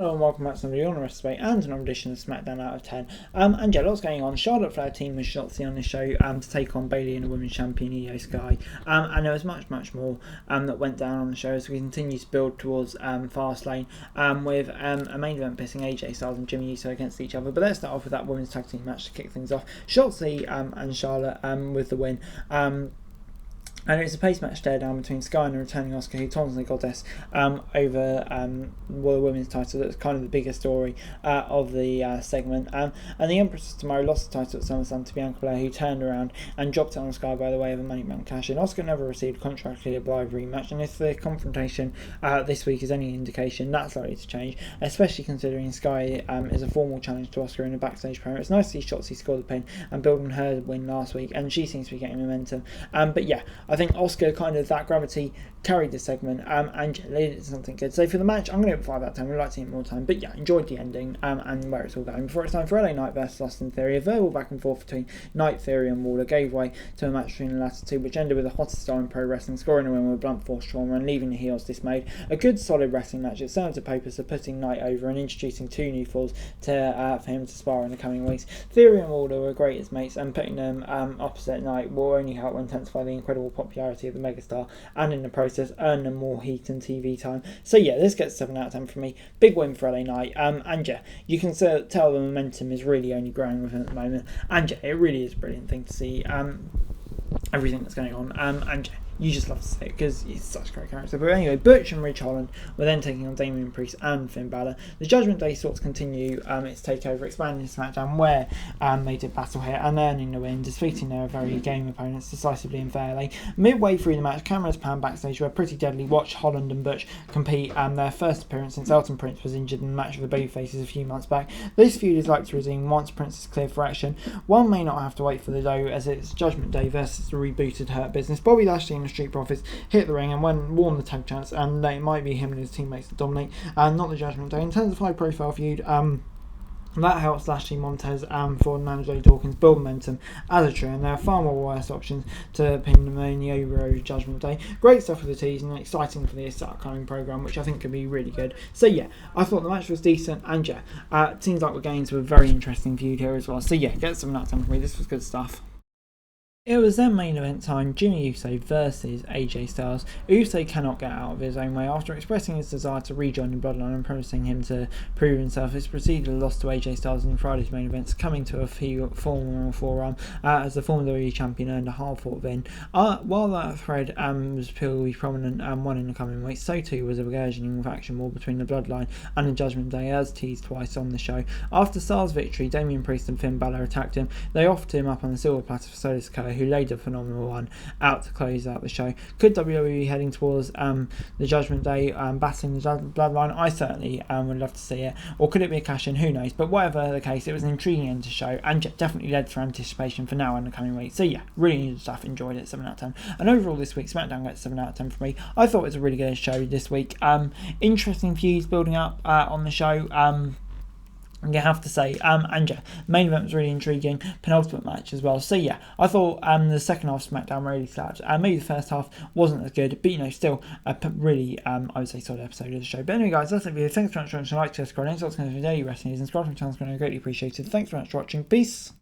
Hello and welcome back to another Honor Recipe and another edition of Smackdown Out of 10. And yeah, lots going on. Charlotte Flair team was Shotzi on the show to take on Bayley and the Women's Champion Io Sky. And there was much more that went down on the show as we continue to build towards Fastlane with a main event pitting AJ Styles and Jimmy Uso against each other. But let's start off with that women's tag team match to kick things off. Shotzi and Charlotte with the win. And it was a pace match stare down between Sky and the returning Asuka, who taunted the Goddess over the women's title. That was kind of the bigger story of the segment. And the Empress tomorrow lost the title at SummerSlam to Bianca Belair, who turned around and dropped it on Sky by the way of a Money Bank cash-in. Asuka never received contractually a live rematch, and if the confrontation this week is any indication, that's likely to change, especially considering Sky is a formal challenge to Asuka in a backstage promo. It's nice to see Shotzi score the pin and build on her win last week, and she seems to be getting momentum. But yeah, I think Asuka kind of that gravity carried the segment and led it to something good. So for the match, I'm going to give it 5 out of 10. We'd like to see it more time, but yeah, enjoyed the ending and where it's all going. Before it's time for LA Knight versus Austin Theory, a verbal back and forth between Knight, Theory and Waller gave way to a match between the latter two, which ended with the hottest star in pro wrestling scoring a win with blunt force trauma and leaving the heels dismayed. A good solid wrestling match. It served the purpose of putting Knight over and introducing 2 new falls for him to spar in the coming weeks. Theory and Waller were great as mates, and putting them opposite Knight will only help intensify the incredible popularity of the megastar and in the process earn them more heat and TV time. So yeah, this gets 7 out of 10 from me. Big win for LA Knight. And yeah, you can tell the momentum is really only growing with him at the moment. And yeah, it really is a brilliant thing to see everything that's going on. And yeah, you just love to see it because he's such a great character. But anyway, Butch and Ridge Holland were then taking on Damian Priest and Finn Balor. The Judgment Day sought to continue its takeover, expanding SmackDown where they did battle here and earning the win, defeating their very game opponents decisively and fairly. Midway through the match, cameras panned backstage where Pretty Deadly watched Holland and Butch compete their first appearance since Elton Prince was injured in the match with the Babyfaces a few months back. This feud is likely to resume once Prince is cleared for action. One may not have to wait for the dough as it's Judgment Day versus the rebooted Hurt Business. Bobby Lashley and the Street Profits hit the ring and won the tag champs, and it might be him and his teammates that dominate, and not the Judgment Day. In terms of high profile feud, that helps Lashley, Montez and Ford and Angelo Dawkins build momentum as a trio, and there are far more worse options to pin them in the over Judgment Day. Great stuff for the tease and exciting for this upcoming program, which I think could be really good. So yeah, I thought the match was decent, and yeah, it seems like we're getting to a very interesting feud here as well. So yeah, get 7 out of 10 for me. This was good stuff. It was then main event time, Jimmy Uso versus AJ Styles. Uso cannot get out of his own way. After expressing his desire to rejoin the Bloodline and promising him to prove himself, his procedure lost to AJ Styles in Friday's main events, coming to a formal forearm as the former WWE champion earned a hard-fought win. While that thread was purely prominent and won in the coming weeks, so too was a burgeoning faction war between the Bloodline and the Judgment Day, as teased twice on the show. After Styles' victory, Damian Priest and Finn Balor attacked him. They offered him up on the silver platter for Solis Sikoa, who laid a phenomenal one out to close out the show. Could WWE be heading towards the Judgment Day battling the Bloodline? I certainly would love to see it. Or could it be a cash-in? Who knows? But whatever the case, it was an intriguing end to show and definitely led for anticipation for now and the coming weeks. So yeah, really needed stuff. Enjoyed it. 7 out of 10. And overall this week, SmackDown gets 7 out of 10 for me. I thought it was a really good show this week. Interesting feuds building up on the show. You have to say, and yeah, main event was really intriguing, penultimate match as well. So yeah, I thought the second half of SmackDown really slapped. Maybe the first half wasn't as good, but still a really, I would say, solid episode of the show. But anyway, guys, that's it for you. Thanks very much for watching. Like, subscribe, and subscribe to daily wrestling news, and subscribe to the channel. It's going to be greatly appreciated. Thanks very much for watching. Peace.